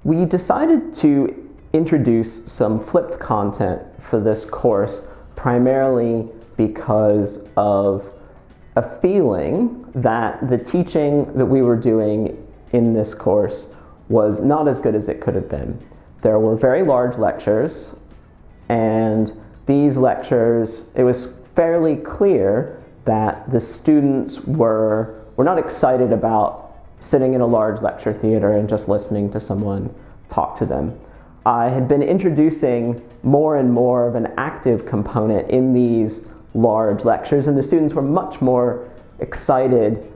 We decided to introduce some flipped content for this course primarily because of a feeling that the teaching that we were doing in this course was not as good as it could have been. There were very large lectures, and these lectures, it was fairly clear that the students were not excited about sitting in a large lecture theater and just listening to someone talk to them. I had been introducing more and more of an active component in these large lectures, and the students were much more excited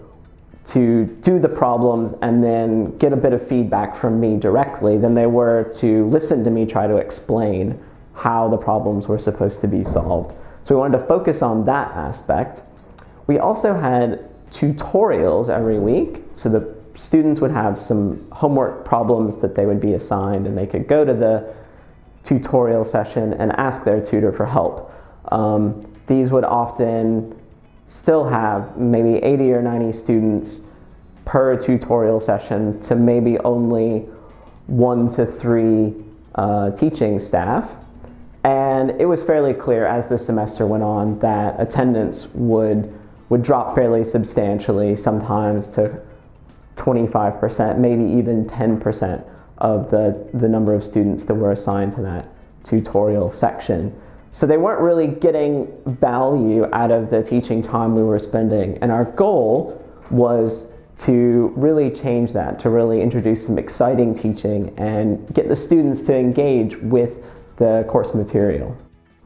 to do the problems and then get a bit of feedback from me directly than they were to listen to me try to explain how the problems were supposed to be solved. So we wanted to focus on that aspect. We also had tutorials every week, so the students would have some homework problems that they would be assigned, and they could go to the tutorial session and ask their tutor for help. These would often still have maybe 80 or 90 students per tutorial session to maybe only 1 to 3 teaching staff. And it was fairly clear as the semester went on that attendance would drop fairly substantially, sometimes to 25%, maybe even 10% of the number of students that were assigned to that tutorial section. So they weren't really getting value out of the teaching time we were spending. And our goal was to really change that, to really introduce some exciting teaching and get the students to engage with the course material.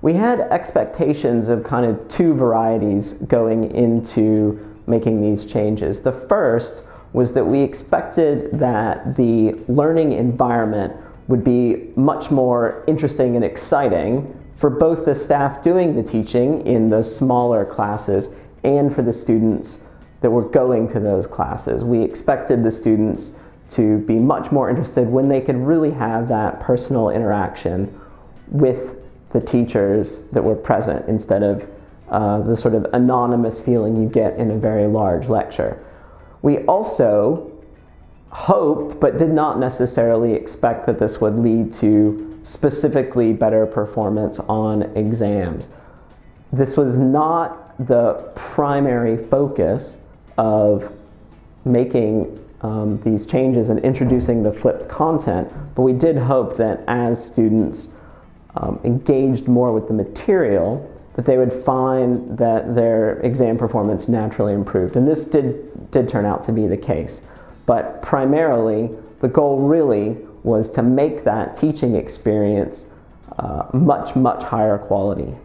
We had expectations of kind of 2 varieties going into making these changes. The first was that we expected that the learning environment would be much more interesting and exciting for both the staff doing the teaching in the smaller classes and for the students that were going to those classes. We expected the students to be much more interested when they could really have that personal interaction with the teachers that were present instead of the sort of anonymous feeling you get in a very large lecture. We also hoped, but did not necessarily expect, that this would lead to specifically better performance on exams. This was not the primary focus of making these changes and introducing the flipped content, but we did hope that as students engaged more with the material, that they would find that their exam performance naturally improved. And this did turn out to be the case. But primarily, the goal really was to make that teaching experience much, much higher quality.